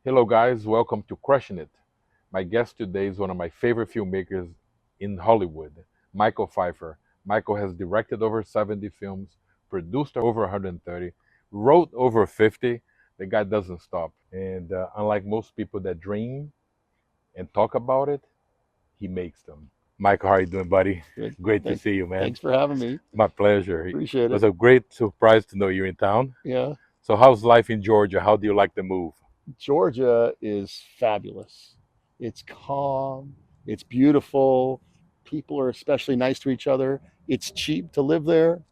Hello, guys. Welcome to Crushing It. My guest today is one of my favorite filmmakers in Hollywood, Michael Feifer. Michael has directed over 70 films, produced over 130, wrote over 50. The guy doesn't stop. And unlike most people that dream and talk about it, he makes them. Michael, how are you doing, buddy? Good. Great to Thank, see you, man. thanks for having me. My pleasure. It Appreciate was it. a great surprise to know you're in town. Yeah. So, how's life in Georgia? How do you like the move? Georgia is fabulous. It's calm. It's beautiful. People are especially nice to each other. It's cheap to live there.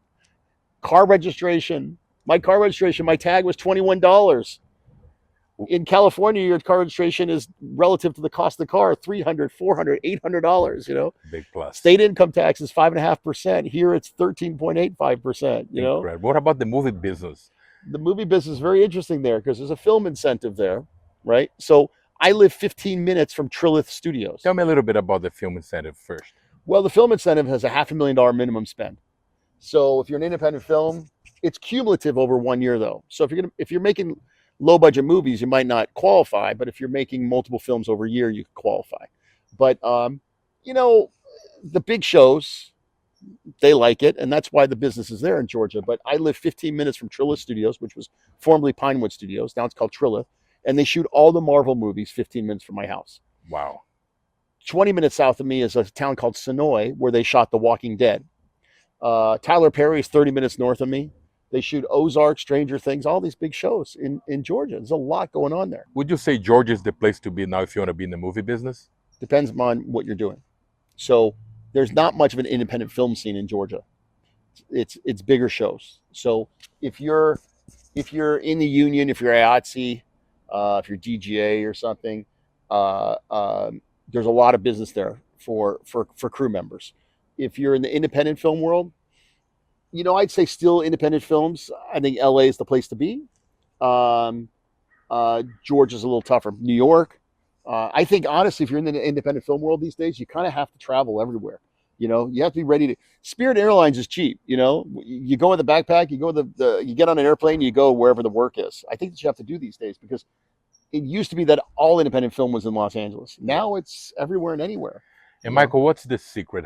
Car registration. My tag was $21. In California, your car registration is relative to the cost of the car, $300, $400, $800, Big plus. State income tax is 5.5%. Here it's 13.85%, Incredible. What about the movie business? The movie business is very interesting there because there's a film incentive there, right? So I live 15 minutes from Trilith Studios. Tell me a little bit about the film incentive first. Well, the film incentive has a $500,000 minimum spend. So if you're an independent film, it's cumulative over 1 year though. So if you're making low budget movies, you might not qualify, but if you're making multiple films over a year, you can qualify. But you know, the big shows, they like it, and that's why the business is there in Georgia. But I live 15 minutes from Trilith Studios, which was formerly Pinewood Studios. Now it's called Trilith, and they shoot all the Marvel movies 15 minutes from my house. Wow. 20 minutes south of me is a town called Sonoy, where they shot The Walking Dead. Tyler Perry is 30 minutes north of me. They shoot Ozark, Stranger Things, all these big shows in Georgia. There's a lot going on there. Would you say Georgia is the place to be now if you want to be in the movie business? Depends on what you're doing. So there's not much of an independent film scene in Georgia. It's bigger shows. So if you're if you're in the union, if you're IATSE, if you're DGA or something, there's a lot of business there for crew members. If you're in the independent film world, I'd say still independent films. I think LA is the place to be. Um, Georgia's a little tougher. New York. I think honestly, if you're in the independent film world these days, you kind of have to travel everywhere. You have to be ready to. Spirit Airlines is cheap. You go in the backpack, you go you get on an airplane, you go wherever the work is. I think that you have to do these days because it used to be that all independent film was in Los Angeles. Yeah. Now it's everywhere and anywhere. And You know. Michael, what's the secret?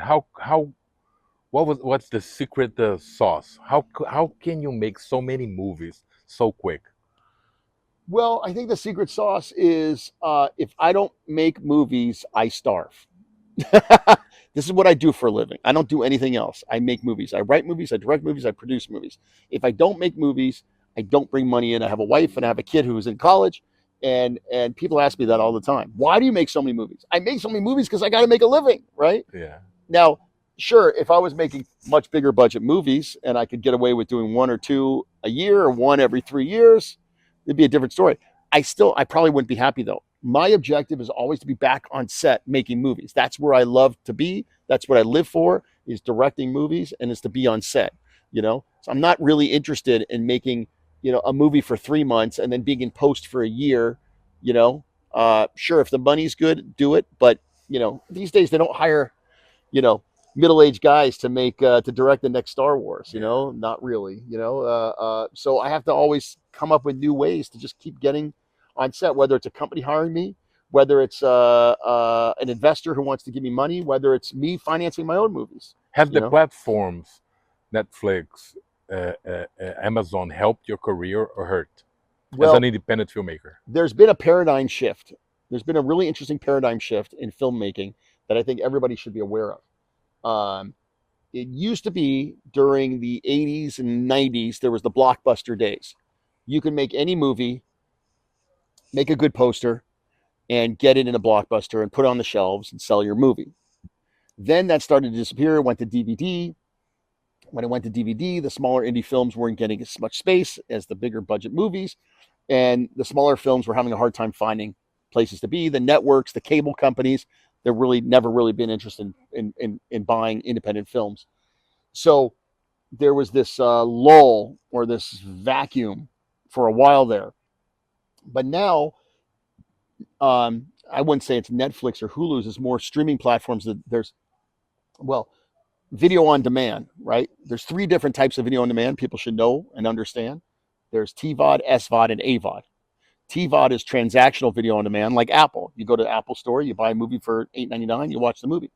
What's the secret sauce? How can you make so many movies so quick? Well, I think the secret sauce is if I don't make movies, I starve. This is what I do for a living. I don't do anything else. I make movies. I write movies. I direct movies. I produce movies. If I don't make movies, I don't bring money in. I have a wife and I have a kid who's in college, and people ask me that all the time. Why do you make so many movies? I make so many movies because I got to make a living, right? Yeah. Now, sure, if I was making much bigger budget movies and I could get away with doing one or two a year or one every 3 years, it'd be a different story. I probably wouldn't be happy though. My objective is always to be back on set making movies. That's where I love to be. That's what I live for, is directing movies and is to be on set. So I'm not really interested in making, a movie for 3 months and then being in post for a year, sure, if the money's good, do it. But, these days they don't hire, you know, middle-aged guys to direct the next Star Wars. Not really. So I have to always come up with new ways to just keep getting on set, whether it's a company hiring me, whether it's an investor who wants to give me money, whether it's me financing my own movies. Have You the know, platforms, Netflix, Amazon, helped your career or hurt as an well, independent filmmaker? there's been a paradigm shift. There's been a really interesting paradigm shift in filmmaking that I think everybody should be aware of. Um, it used to be during the 80s and 90s, there was the blockbuster days. You can make any movie, make a good poster, and get it in a blockbuster and put it on the shelves and sell your movie. Then that started to disappear. It went to DVD. When it went to DVD, the smaller indie films weren't getting as much space as the bigger budget movies, and the smaller films were having a hard time finding places to be. The networks, the cable companies, they've really never really been interested in buying independent films. So there was this lull or this vacuum for a while there. But now, I wouldn't say it's Netflix or Hulu's. It's more streaming platforms. That well, video on demand, right? There's three different types of video on demand people should know and understand. There's TVOD, SVOD, and AVOD. TVOD is transactional video on demand, like Apple. You go to the Apple store, you buy a movie for $8.99, you watch the movie.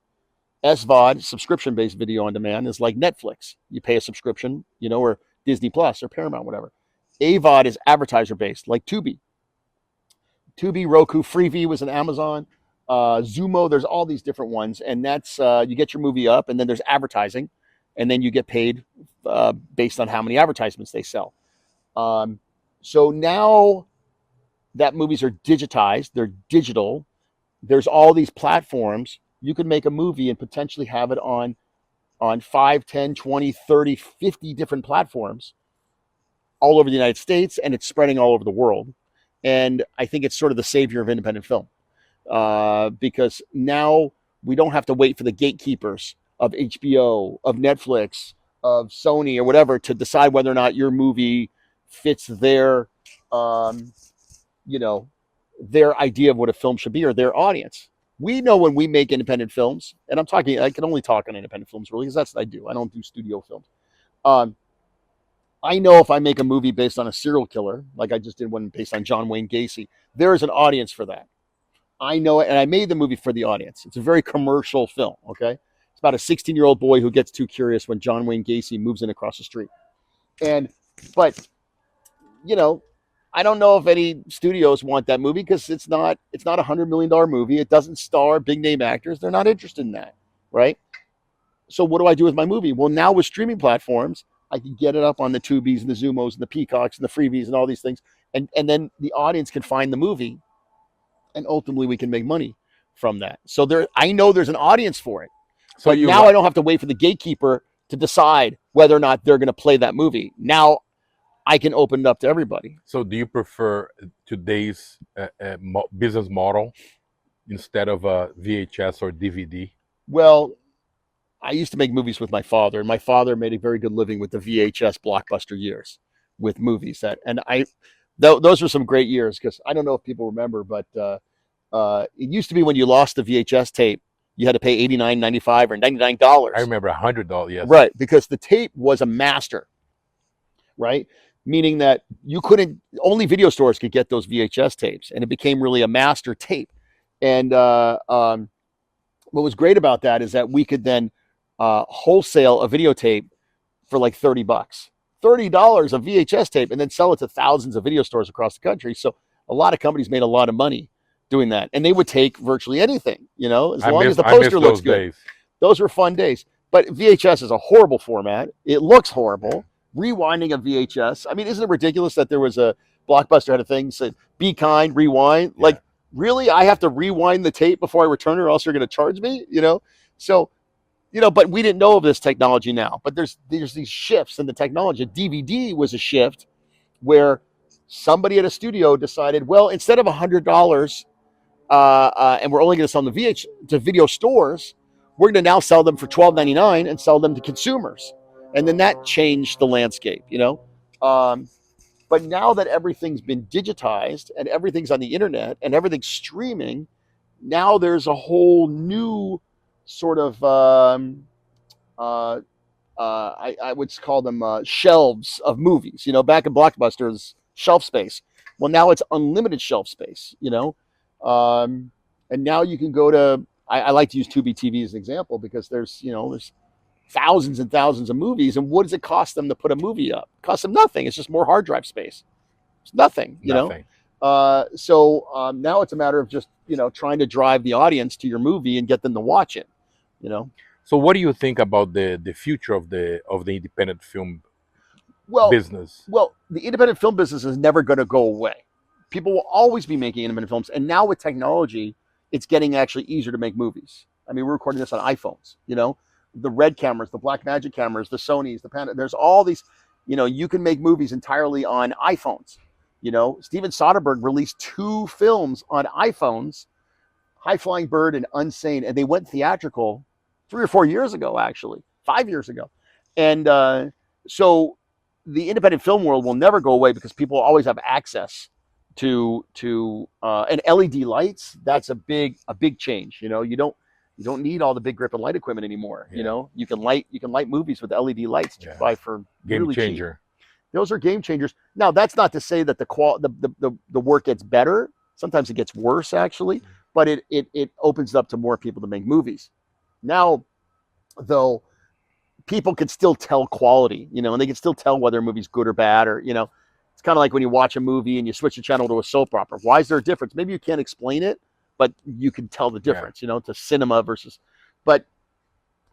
SVOD, subscription-based video on demand, is like Netflix. You pay a subscription, or Disney Plus or Paramount, whatever. AVOD is advertiser-based, like Tubi. Tubi, Roku, Freevee was an Amazon. Zumo, there's all these different ones, and that's you get your movie up, and then there's advertising, and then you get paid based on how many advertisements they sell. So now that movies are digitized, they're digital. There's all these platforms. You could make a movie and potentially have it on 5, 10, 20, 30, 50 different platforms all over the United States, and it's spreading all over the world. And I think it's sort of the savior of independent film because now we don't have to wait for the gatekeepers of HBO, of Netflix, of Sony, or whatever to decide whether or not your movie fits their, their idea of what a film should be or their audience. We know when we make independent films, and I can only talk on independent films really because that's what I do. I don't do studio films. I know if I make a movie based on a serial killer, like I just did one based on John Wayne Gacy, there is an audience for that. I know it, and I made the movie for the audience. It's a very commercial film, okay? It's about a 16-year-old boy who gets too curious when John Wayne Gacy moves in across the street. But I don't know if any studios want that movie because it's not a $100 million movie. It doesn't star big name actors. They're not interested in that, right? So what do I do with my movie? Well, now with streaming platforms, I can get it up on the Tubies and the Zumos and the Peacocks and the Freebies and all these things. And then the audience can find the movie and ultimately we can make money from that. So I know there's an audience for it. So but now I don't have to wait for the gatekeeper to decide whether or not they're going to play that movie. Now I can open it up to everybody. So do you prefer today's business model instead of a VHS or DVD? Well, I used to make movies with my father, and my father made a very good living with the VHS blockbuster years with movies. Those were some great years because I don't know if people remember, but it used to be when you lost the VHS tape, you had to pay $89, $95, or $99. I remember $100, yes. Right, because the tape was a master, right? Meaning that only video stores could get those VHS tapes, and it became really a master tape. And what was great about that is that we could then wholesale a videotape for like $30, $30 a VHS tape, and then sell it to thousands of video stores across the country. So a lot of companies made a lot of money doing that, and they would take virtually anything, as long as the poster looks good. Days. Those were fun days. But VHS is a horrible format. It looks horrible. Rewinding a VHS. I mean, isn't it ridiculous that there was a Blockbuster had a thing that said, "Be kind, rewind." Yeah. Like, really? I have to rewind the tape before I return it, or else you're going to charge me? So, but we didn't know of this technology now. But there's these shifts in the technology. DVD was a shift where somebody at a studio decided, well, instead of $100, and we're only going to sell them to video stores, we're going to now sell them for $12.99 and sell them to consumers. And then that changed the landscape, But now that everything's been digitized and everything's on the internet and everything's streaming, now there's a whole new sort of, I would call them shelves of movies. Back in Blockbuster's shelf space. Well, now it's unlimited shelf space, and now you can go to, I like to use Tubi TV as an example because there's thousands and thousands of movies. And what does it cost them to put a movie up? It costs them nothing. It's just more hard drive space. It's nothing, Nothing. So now it's a matter of just, trying to drive the audience to your movie and get them to watch it, So what do you think about the future of the independent film business? Well, the independent film business is never going to go away. People will always be making independent films. And now with technology, it's getting actually easier to make movies. I mean, we're recording this on iPhones, the Red cameras, the Blackmagic cameras, the Sonys, the Panda. There's all these, you can make movies entirely on iPhones. Steven Soderbergh released 2 films on iPhones, High Flying Bird and Unsane, and they went theatrical 3 or 4 years ago, actually, 5 years ago. And so the independent film world will never go away because people always have access to and LED lights. That's a big change. You don't need all the big grip and light equipment anymore. Yeah. You can light movies with LED lights. Yeah. Buy for game really changer. Those are game changers. Now, that's not to say that the work gets better. Sometimes it gets worse, actually, but it opens up to more people to make movies. Now, though, people can still tell quality, and they can still tell whether a movie's good or bad, or it's kind of like when you watch a movie and you switch the channel to a soap opera. Why is there a difference? Maybe you can't explain it, but you can tell the Yeah. difference, to cinema versus. But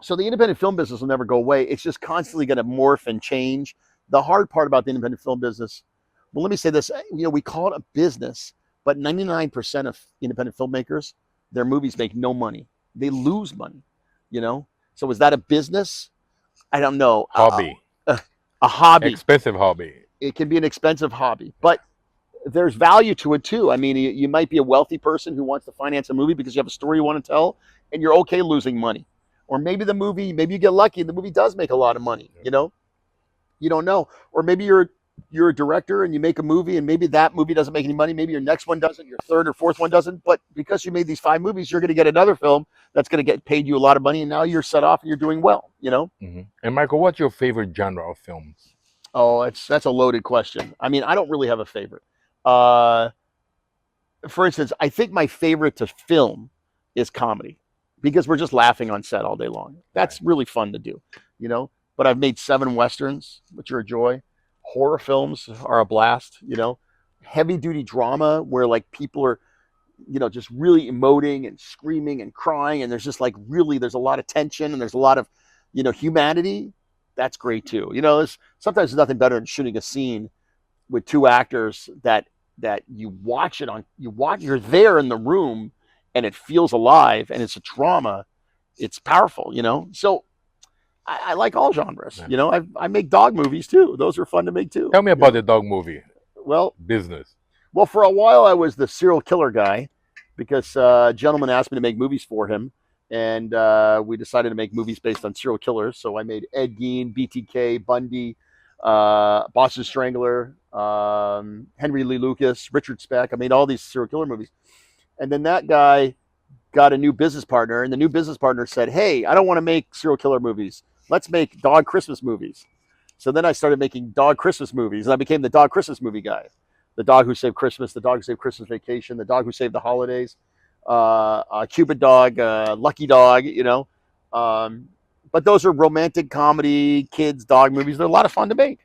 so the independent film business will never go away. It's just constantly going to morph and change. The hard part about the independent film business, well, let me say this, we call it a business, but 99% of independent filmmakers, their movies make no money. They lose money, you know? So is that a business? I don't know. Hobby. A hobby. Expensive hobby. It can be an expensive hobby, but there's value to it too. I mean, you might be a wealthy person who wants to finance a movie because you have a story you want to tell, and you're okay losing money. Or maybe maybe you get lucky and the movie does make a lot of money. You don't know. Or maybe you're a director and you make a movie and maybe that movie doesn't make any money. Maybe your next one doesn't, your third or fourth one doesn't. But because you made these 5 movies, you're going to get another film that's going to get paid you a lot of money, and now you're set off and you're doing well. Mm-hmm. And Michael, what's your favorite genre of films? Oh, that's a loaded question. I mean, I don't really have a favorite. Uh, for instance, I think my favorite to film is comedy because we're just laughing on set all day long. That's Right. really fun to do, But I've made 7 westerns, which are a joy. Horror films are a blast. Heavy duty drama where like people are, just really emoting and screaming and crying, and there's just like really there's a lot of tension and there's a lot of, humanity. That's great too. Sometimes there's nothing better than shooting a scene with 2 actors that you're there in the room and it feels alive and it's a drama. It's powerful. So I like all genres. Yeah. I make dog movies too. Those are fun to make too. Tell me about the dog movie Well, business. for a while I was the serial killer guy because a gentleman asked me to make movies for him, and we decided to make movies based on serial killers. So I made Ed Gein, BTK, Bundy, Boston Strangler, Henry Lee Lucas, Richard Speck. I made all these serial killer movies, and then that guy got a new business partner, and the new business partner said, "Hey, I don't want to make serial killer movies. Let's make dog Christmas movies." So then I started making dog Christmas movies, and I became the dog Christmas movie guy. The Dog Who Saved Christmas, The Dog Who Saved Christmas Vacation, The Dog Who Saved the Holidays, Cupid Dog, Lucky Dog. But those are romantic comedy, kids, dog movies. They're a lot of fun to make.